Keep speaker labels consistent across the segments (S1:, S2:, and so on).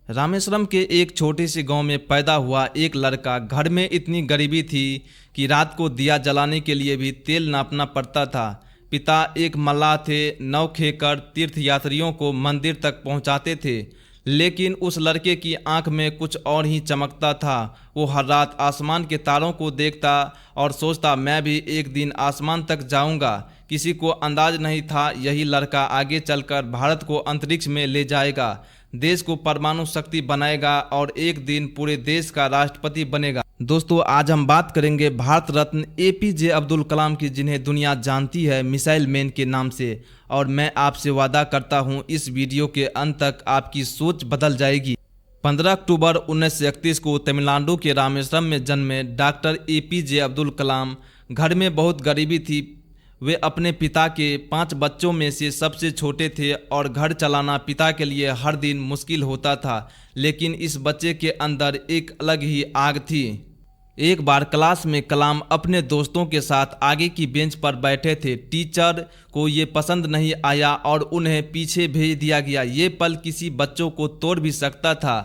S1: रामेश्वरम के एक छोटे से गांव में पैदा हुआ एक लड़का। घर में इतनी गरीबी थी कि रात को दिया जलाने के लिए भी तेल नापना पड़ता था। पिता एक मल्लाह थे, नाव खेकर तीर्थयात्रियों को मंदिर तक पहुंचाते थे। लेकिन उस लड़के की आंख में कुछ और ही चमकता था। वो हर रात आसमान के तारों को देखता और सोचता, मैं भी एक दिन आसमान तक जाऊंगा। किसी को अंदाज नहीं था यही लड़का आगे चलकर भारत को अंतरिक्ष में ले जाएगा, देश को परमाणु शक्ति बनाएगा और एक दिन पूरे देश का राष्ट्रपति बनेगा। दोस्तों, आज हम बात करेंगे भारत रत्न एपीजे अब्दुल कलाम की, जिन्हें दुनिया जानती है मिसाइल मैन के नाम से। और मैं आपसे वादा करता हूं इस वीडियो के अंत तक आपकी सोच बदल जाएगी। 15 अक्टूबर 1931 को तमिलनाडु के रामेश्वरम में जन्मे डॉक्टर एपीजे अब्दुल कलाम। घर में बहुत गरीबी थी। वे अपने पिता के 5 बच्चों में से सबसे छोटे थे और घर चलाना पिता के लिए हर दिन मुश्किल होता था। लेकिन इस बच्चे के अंदर एक अलग ही आग थी। एक बार क्लास में कलाम अपने दोस्तों के साथ आगे की बेंच पर बैठे थे। टीचर को ये पसंद नहीं आया और उन्हें पीछे भेज दिया गया। ये पल किसी बच्चों को तोड़ भी सकता था,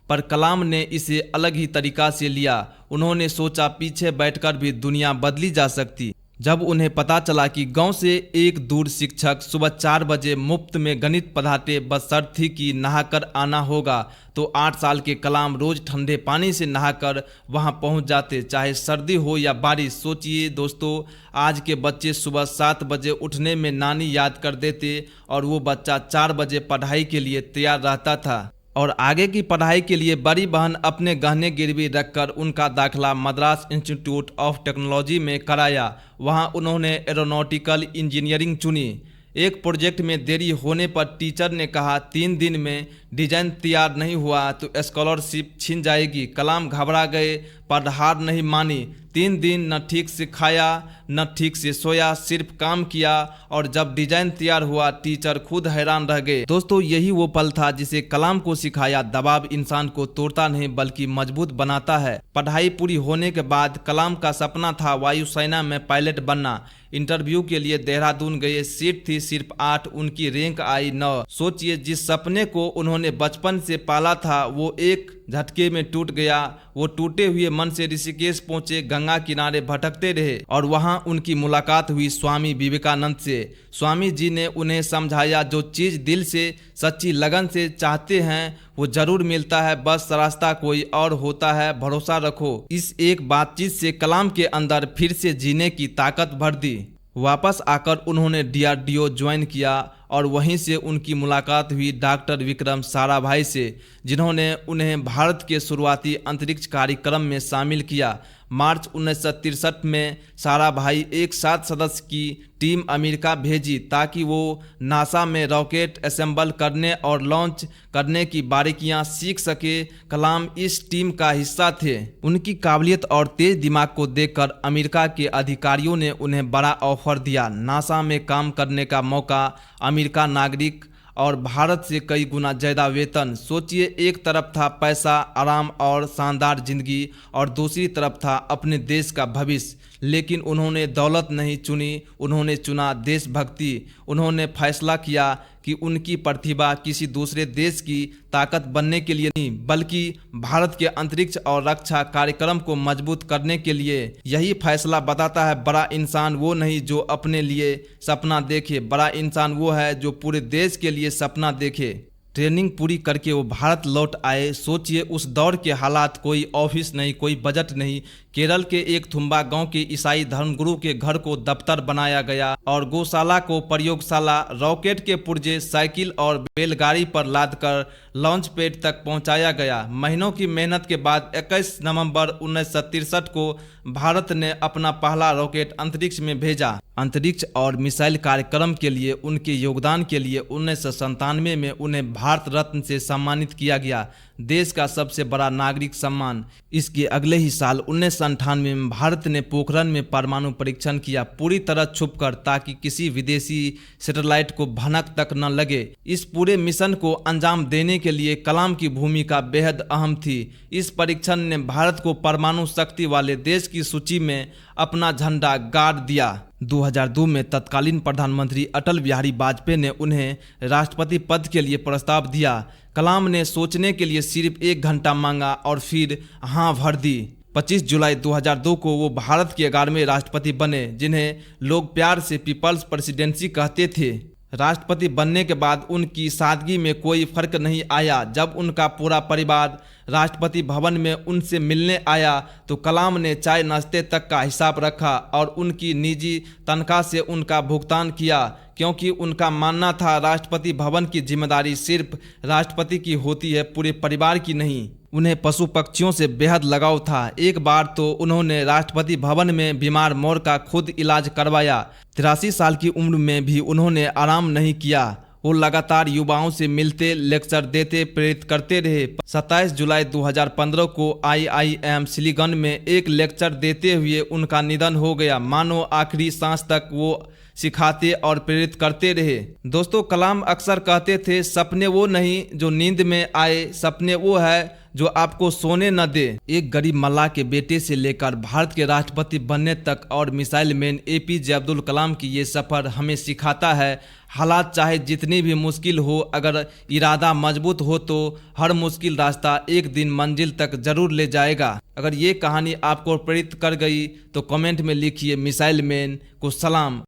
S1: पर कलाम ने इसे अलग ही तरीका से लिया। उन्होंने सोचा पीछे बैठकर भी दुनिया बदली जा सकती। जब उन्हें पता चला कि गांव से एक दूर शिक्षक सुबह 4 बजे मुफ्त में गणित पढ़ाते, बस शर्त थी कि नहाकर आना होगा, तो 8 साल के कलाम रोज ठंडे पानी से नहाकर वहां पहुंच जाते, चाहे सर्दी हो या बारिश। सोचिए दोस्तों, आज के बच्चे सुबह 7 बजे उठने में नानी याद कर देते और वो बच्चा 4 बजे पढ़ाई के लिए तैयार रहता था। और आगे की पढ़ाई के लिए बड़ी बहन अपने गहने गिरवी रखकर उनका दाखिला मद्रास इंस्टीट्यूट ऑफ टेक्नोलॉजी में कराया। वहां उन्होंने एरोनॉटिकल इंजीनियरिंग चुनी। एक प्रोजेक्ट में देरी होने पर टीचर ने कहा 3 दिन में डिजाइन तैयार नहीं हुआ तो स्कॉलरशिप छिन जाएगी। कलाम घबरा गए पर हार नहीं मानी। 3 दिन न ठीक से खाया न ठीक से सोया, सिर्फ काम किया। और जब डिजाइन तैयार हुआ टीचर खुद हैरान रह गए। दोस्तों, यही वो पल था जिसे कलाम को सिखाया, दबाव इंसान को तोड़ता नहीं बल्कि मजबूत बनाता है। पढ़ाई पूरी होने के बाद कलाम का सपना था वायुसेना में पायलट बनना। इंटरव्यू के लिए देहरादून गए। सीट थी सिर्फ 8, उनकी रैंक आई 9। सोचिए, जिस सपने को उन्होंने बचपन से पाला था वो एक झटके में टूट गया। वो टूटे हुए मन से ऋषिकेश पहुंचे, गंगा किनारे भटकते रहे और वहां उनकी मुलाकात हुई स्वामी विवेकानंद से। स्वामी जी ने उन्हें समझाया, जो चीज़ दिल से सच्ची लगन से चाहते हैं वो जरूर मिलता है, बस रास्ता कोई और होता है, भरोसा रखो। इस एक बातचीत से कलाम के अंदर फिर से जीने की ताकत भर दी। वापस आकर उन्होंने डीआरडीओ ज्वाइन किया और वहीं से उनकी मुलाकात हुई डॉक्टर विक्रम साराभाई से, जिन्होंने उन्हें भारत के शुरुआती अंतरिक्ष कार्यक्रम में शामिल किया। मार्च 1963 में साराभाई एक 7 सदस्य की टीम अमेरिका भेजी ताकि वो नासा में रॉकेट असेंबल करने और लॉन्च करने की बारीकियां सीख सके। कलाम इस टीम का हिस्सा थे। उनकी काबिलियत और तेज दिमाग को देखकर अमेरिका के अधिकारियों ने उन्हें बड़ा ऑफर दिया, नासा में काम करने का मौका, अमेरिका नागरिक और भारत से कई गुना ज़्यादा वेतन। सोचिए, एक तरफ था पैसा, आराम और शानदार जिंदगी और दूसरी तरफ था अपने देश का भविष्य। लेकिन उन्होंने दौलत नहीं चुनी, उन्होंने चुना देशभक्ति। उन्होंने फैसला किया कि उनकी प्रतिभा किसी दूसरे देश की ताकत बनने के लिए नहीं बल्कि भारत के अंतरिक्ष और रक्षा कार्यक्रम को मजबूत करने के लिए। यही फैसला बताता है, बड़ा इंसान वो नहीं जो अपने लिए सपना देखे, बड़ा इंसान वो है जो पूरे देश के लिए सपना देखे। ट्रेनिंग पूरी करके वो भारत लौट आए। सोचिए, उस दौर के हालात, कोई ऑफिस नहीं, कोई बजट नहीं। केरल के एक थुम्बा गांव के ईसाई धर्मगुरु के घर को दफ्तर बनाया गया और गौशाला को प्रयोगशाला, रॉकेट के पुर्जे साइकिल और बैलगाड़ी पर लादकर लॉन्च पैड तक पहुंचाया गया। महीनों की मेहनत के बाद 21 नवंबर 1963 को भारत ने अपना पहला रॉकेट अंतरिक्ष में भेजा। अंतरिक्ष और मिसाइल कार्यक्रम के लिए उनके योगदान के लिए 1997 में उन्हें भारत रत्न से सम्मानित किया गया, देश का सबसे बड़ा नागरिक सम्मान। इसके अगले ही साल 1998 में भारत ने पोखरण में परमाणु परीक्षण किया, पूरी तरह छुपकर, ताकि किसी विदेशी सैटेलाइट को भनक तक न लगे। इस पूरे मिशन को अंजाम देने के लिए कलाम की भूमिका बेहद अहम थी। इस परीक्षण ने भारत को परमाणु शक्ति वाले देश की सूची में अपना झंडा गाड़ दिया। 2002 में तत्कालीन प्रधानमंत्री अटल बिहारी वाजपेयी ने उन्हें राष्ट्रपति पद के लिए प्रस्ताव दिया। कलाम ने सोचने के लिए सिर्फ 1 घंटा मांगा और फिर हाँ भर दी। 25 जुलाई 2002 को वो भारत के 11वें राष्ट्रपति बने, जिन्हें लोग प्यार से पीपल्स प्रेसिडेंसी कहते थे। राष्ट्रपति बनने के बाद उनकी सादगी में कोई फर्क नहीं आया। जब उनका पूरा परिवार राष्ट्रपति भवन में उनसे मिलने आया तो कलाम ने चाय नाश्ते तक का हिसाब रखा और उनकी निजी तनख्वाह से उनका भुगतान किया, क्योंकि उनका मानना था राष्ट्रपति भवन की जिम्मेदारी सिर्फ राष्ट्रपति की होती है, पूरे परिवार की नहीं। उन्हें पशु पक्षियों से बेहद लगाव था। एक बार तो उन्होंने राष्ट्रपति भवन में बीमार मोर का खुद इलाज करवाया। 83 साल की उम्र में भी उन्होंने आराम नहीं किया। वो लगातार युवाओं से मिलते, लेक्चर देते, प्रेरित करते रहे। 27 जुलाई 2015 को IIM सिलिगन में एक लेक्चर देते हुए उनका निधन हो गया। मानो आखिरी सांस तक वो सिखाते और प्रेरित करते रहे। दोस्तों, कलाम अक्सर कहते थे, सपने वो नहीं जो नींद में आए, सपने वो है जो आपको सोने न दे। एक गरीब मल्लाह के बेटे से लेकर भारत के राष्ट्रपति बनने तक और missile man APJ Abdul Kalam की ये सफ़र हमें सिखाता है, हालात चाहे जितनी भी मुश्किल हो, अगर इरादा मजबूत हो तो हर मुश्किल रास्ता एक दिन मंजिल तक जरूर ले जाएगा। अगर ये कहानी आपको प्रेरित कर गई तो कमेंट में लिखिए मिसाइल मैन को सलाम।